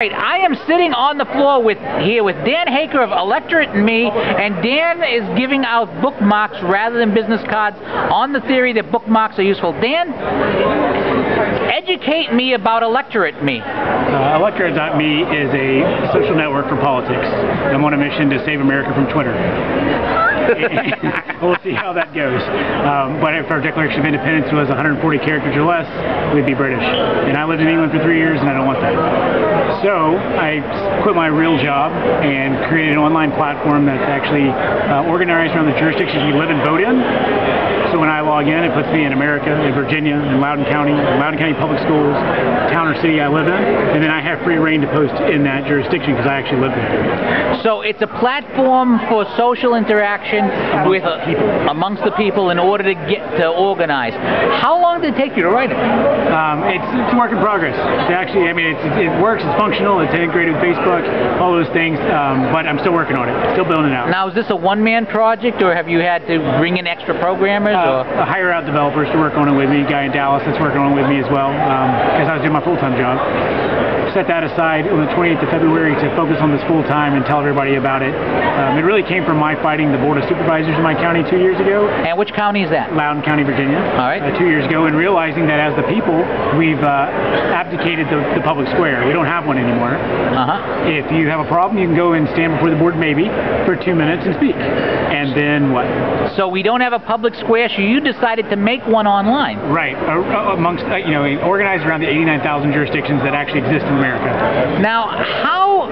Right, I am sitting on the floor here with Dan Haker of Electorate and me, and Dan is giving out bookmarks rather than business cards on the theory that bookmarks are useful. Dan, educate me about Electorate Me. Electorate.me is a social network for politics. I'm on a mission to save America from Twitter. We'll see how that goes. But if our Declaration of Independence was 140 characters or less, we'd be British. And I lived in England for 3 years, and I don't want that. So I quit my real job and created an online platform that's actually organized around the jurisdictions we live and vote in. So when I log in, it puts me in America, in Virginia, in Loudoun County Public Schools, town or city I live in, and then I have free reign to post in that jurisdiction because I actually live there. So it's a platform for social interaction amongst the people in order to get to organize. How long did it take you to write it? It's a work in progress. It's actually, it works, it's functional, it's integrated with Facebook, all those things, but I'm still working on it, still building it out. Now, is this a one-man project, or have you had to bring in extra programmers? Hire out developers to work on it with me, a guy in Dallas that's working on it with me as well, because I was doing my full-time job. Set that aside on the 28th of February to focus on this full-time and tell everybody about it. It really came from my fighting the Board of Supervisors in my county 2 years ago. And which county is that? Loudoun County, Virginia. All right. 2 years ago, and realizing that as the people, we've abdicated the public square. We don't have one anymore. If you have a problem, you can go and stand before the board maybe for 2 minutes and speak. And then what? So we don't have a public square, so you decided to make one online. Right. Amongst, organized around the 89,000 jurisdictions that actually exist in America. Now, how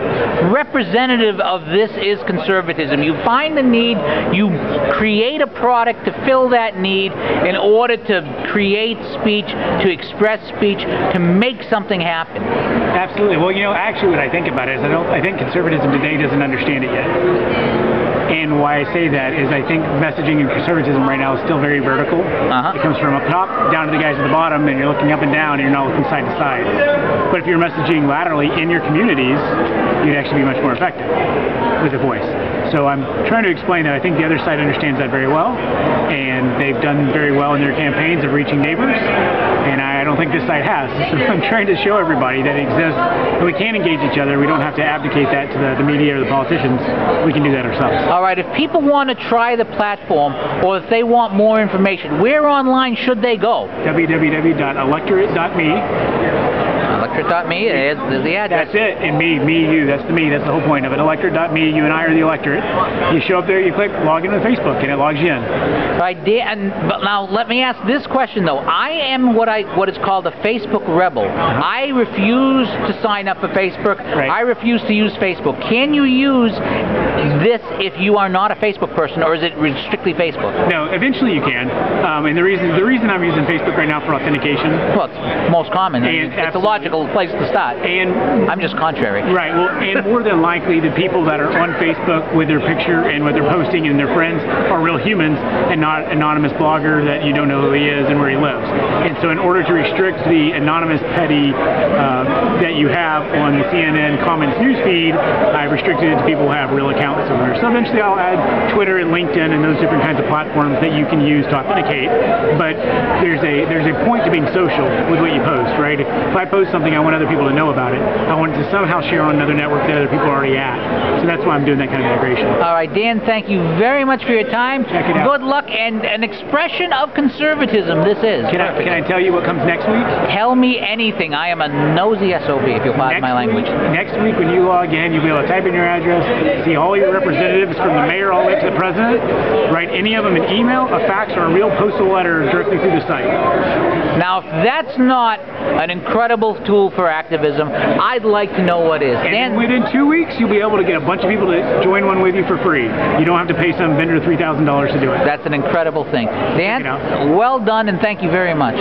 representative of this is conservatism? You find the need, you create a product to fill that need in order to create speech, to express speech, to make something happen. Absolutely. Well, actually what I think about it is I think conservatism today doesn't understand it yet. And why I say that is I think messaging in conservatism right now is still very vertical. It comes from up top down to the guys at the bottom, and you're looking up and down, and you're not looking side to side. But if you're messaging laterally in your communities, you'd actually be much more effective with a voice. So I'm trying to explain that I think the other side understands that very well, and they've done very well in their campaigns of reaching neighbors, and I don't think this side has. So I'm trying to show everybody that it exists, and we can engage each other. We don't have to abdicate that to the media or the politicians. We can do that ourselves. All right, if people want to try the platform, or if they want more information, where online should they go? www.electorate.me. Electorate.me, there's the address. That's it, and you, that's the me, that's the whole point of it. Electorate.me, you and I are the electorate. You show up there, you click log into Facebook, and it logs you in. Right, but now let me ask this question though. I am what is called a Facebook rebel. I refuse to sign up for Facebook. Right. I refuse to use Facebook. Can you use this if you are not a Facebook person, or is it strictly Facebook? No, eventually you can. And the reason I'm using Facebook right now for authentication. Well, it's most common. It's a logical place to start. And I'm just contrary. Right. Well, and more than likely, the people that are on Facebook with their picture and what they're posting and their friends are real humans and not anonymous blogger that you don't know who he is and where he lives. And so, in order to restrict the anonymous petty that you have on the CNN comments newsfeed, I've restricted it to people who have real accounts somewhere. So eventually, I'll add Twitter and LinkedIn and those different kinds of platforms that you can use to authenticate. But there's a point to being social with what you post, right? If I post something, I want other people to know about it. I want it to somehow share on another network that other people are already at. So that's why I'm doing that kind of integration. All right, Dan, thank you very much for your time. Check it out. Good luck, and an expression of conservatism this is. Can I tell you what comes next week? Tell me anything. I am a nosy SOB, if you'll pardon my language. Next week, when you log in, you'll be able to type in your address, see all your representatives from the mayor all the way to the president, write any of them an email, a fax, or a real postal letter directly through the site. Now, if that's not an incredible tool for activism, I'd like to know what is. And within 2 weeks, you'll be able to get a bunch of people to join one with you for free. You don't have to pay some vendor $3,000 to do it. That's an incredible thing. Dan, well done, and thank you very much.